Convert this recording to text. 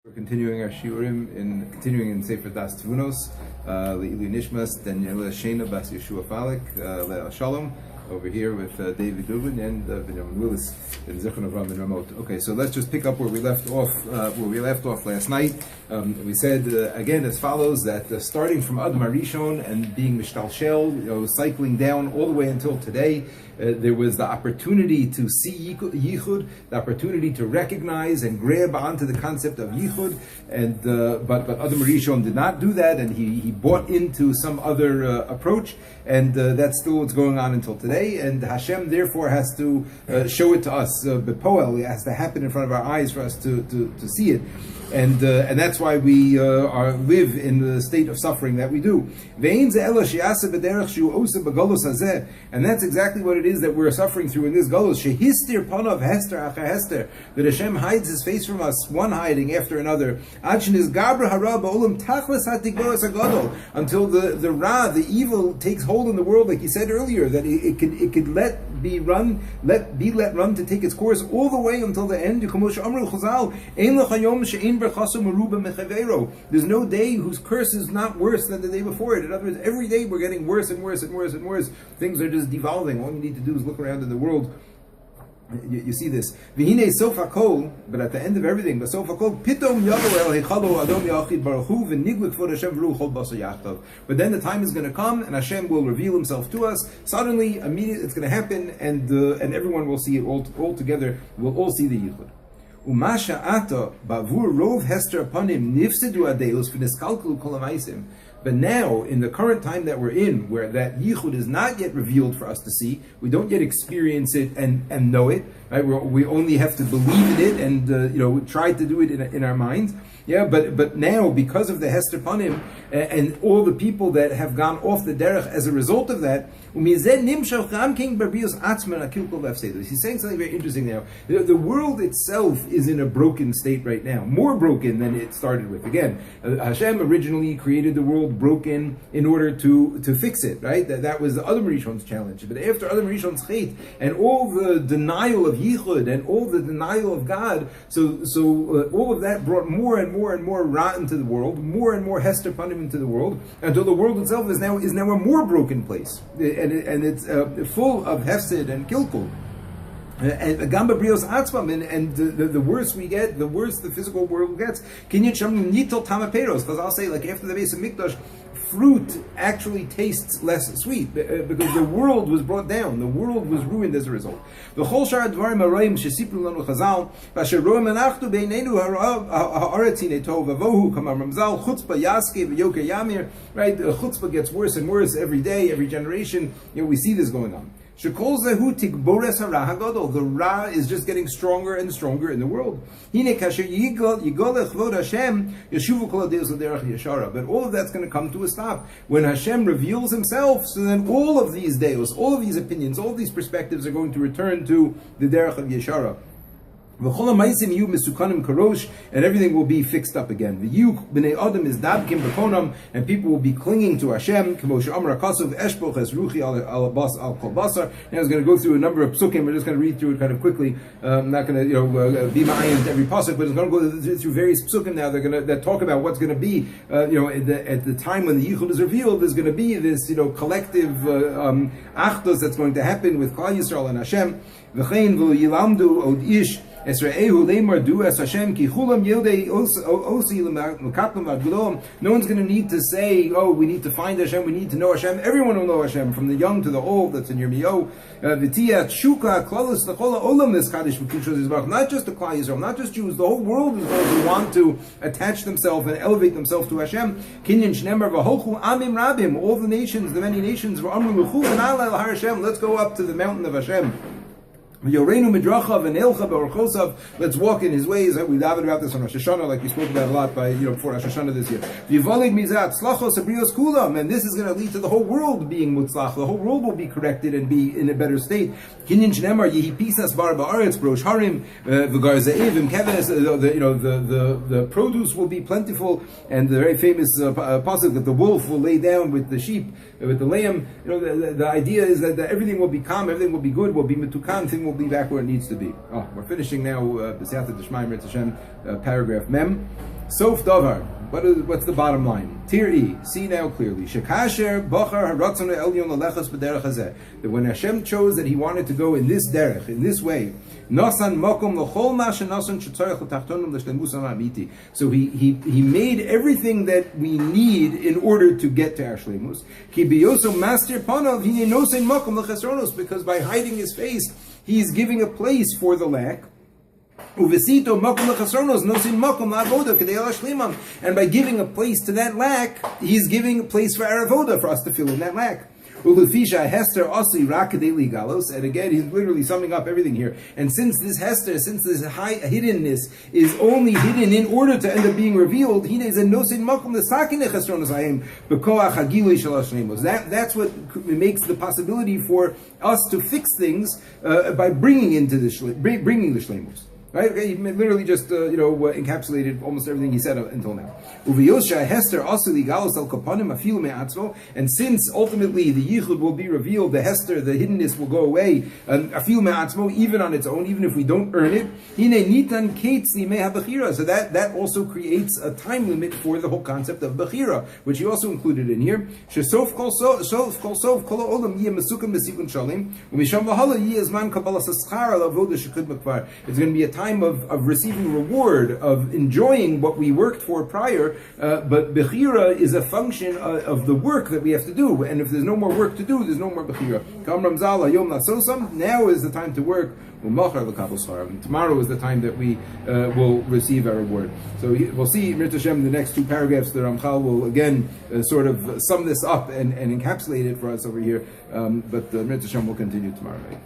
We're continuing our shiurim in Sefer Daas Tevunos, Le'ilu nishmas, Daniella Sheina bas Yehoshua Falik, Le'al Shalom, over here with David Goodwin and Willis in Zichron Avraham and Ramot. Okay, so let's just pick up where we left off last night. We said again as follows that starting from Adam Arishon and being mishtalshel, cycling down all the way until today, there was the opportunity to see yichud, the opportunity to recognize and grab onto the concept of yichud, and but Adam Arishon did not do that, and he bought into some other approach, and that's still what's going on until today. And Hashem therefore has to show it to us. Bepoel, it has to happen in front of our eyes for us to see it. And that's why we live in the state of suffering that we do. And that's exactly what it is that we're suffering through in this galus. That Hashem hides His face from us, one hiding after another, until the Ra, the evil, takes hold in the world, like you said earlier, that it could let run to take its course all the way until the end. There's no day whose curse is not worse than the day before it. In other words, every day we're getting worse and worse and worse and worse. Things are just devolving. All you need to do is look around in the world. You see this. V'hinei sofa kol, but at the end of everything, but sofa kol, pitom yavo el heichalo adom yachid baruch hu v'niglik kvod Hashem v'ru chol basa yachtav. But then the time is going to come, and Hashem will reveal Himself to us. Suddenly, immediately, it's going to happen, and everyone will see it all together. We'll all see the yichud. Umasha ata bavur rov hester apanim nifsedu adeus v'niskalkelu kol hamaisim. But now, in the current time that we're in, where that yichud is not yet revealed for us to see, we don't yet experience it and know it. Right? We only have to believe in it and try to do it in our minds. Yeah, but now, because of the Hester Panim and all the people that have gone off the derech as a result of that, he's saying something very interesting now. The world itself is in a broken state right now, more broken than it started with. Again, Hashem originally created the world broken in order to fix it, right? That was the Adam Rishon's challenge. But after Adam Rishon's chait and all the denial of Yichud and all the denial of God, so all of that brought more and more Ra into the world, more and more Hester Panim into the world, until the world itself is now a more broken place, and it's full of Hefsid and Kilkul. And Gamba Brios Atzvam, and the worse we get, the worse the physical world gets. Kinyan Shamim Nitel Tamaperos, because I'll say, like after the base of Mikdash, fruit actually tastes less sweet because the world was brought down, the world was ruined as a result. The whole shara dvarim harayim shesipru lanu chazal basher roem anachtu beinenu haaretzine tov avohu kamar Ramchal chutzpah yaske v'yoker yamir. Right, chutzpah gets worse and worse every day, every generation. We see this going on. The Ra is just getting stronger and stronger in the world. But all of that's going to come to a stop. When Hashem reveals Himself, so then all of these deos, all of these opinions, all of these perspectives are going to return to the derech of Yeshara. And everything will be fixed up again. And people will be clinging to Hashem. And I was going to go through a number of psukim. We're just going to read through it kind of quickly. I'm not going to be ma'ayin to every pasuk, but it's going to go through various psukim now. That talk about what's going to be. At the time when the yichud is revealed, there's going to be this collective achdus that's going to happen with Klal Yisrael and Hashem. No one's going to need to say, oh, we need to find Hashem, we need to know Hashem. Everyone will know Hashem, from the young to the old. That's in Yirmiyahu. Not just the Klal Yisrael, not just Jews, the whole world is going to want to attach themselves and elevate themselves to Hashem. All the nations, the many nations, let's go up to the mountain of Hashem. Let's walk in His ways. We davened about this on Rosh Hashanah, like we spoke about a lot before Rosh Hashanah this year. And this is going to lead to the whole world being mutzlach. The whole world will be corrected and be in a better state. The produce will be plentiful, and the very famous pasuk that the wolf will lay down with the sheep, with the lamb. The idea is that everything will be calm, everything will be good, will be metukan, thing will be back where it needs to be. We're finishing now, B'siyata D'Shmayim Retz Hashem, paragraph Mem. Sof davar. What's the bottom line? Tir see now clearly. Shekasher bachar haratzon elyon lelechas b'derech hazeh. That when Hashem chose that He wanted to go in this derech, in this way, nasan makom l'chol ma shenasan shetzarech l'tachtonim l'shlemusam amiti. So he made everything that we need in order to get to our shlemus. Ki biyoso master panav hine nosen makom l'chesronos, because by hiding His face, He is giving a place for the lack. And by giving a place to that lack, He's giving a place for our avoda, for us to fill in that lack. And again, he's literally summing up everything here. And since this Hester, since this high hiddenness is only hidden in order to end up being revealed, that's what makes the possibility for us to fix things by bringing the shleimus. Right? Okay, he literally just encapsulated almost everything he said until now. And since ultimately the yichud will be revealed, the hester, the hiddenness will go away, even on its own, even if we don't earn it. So that also creates a time limit for the whole concept of bechira, which he also included in here. It's going to be a time of receiving reward, of enjoying what we worked for prior, but Bechira is a function of the work that we have to do, and if there's no more work to do, there's no more Bechira. Now is the time to work. Tomorrow is the time that we will receive our reward. So we'll see in the next two paragraphs. The Ramchal will again sort of sum this up and encapsulate it for us over here, but Mir Hashem will continue tomorrow night.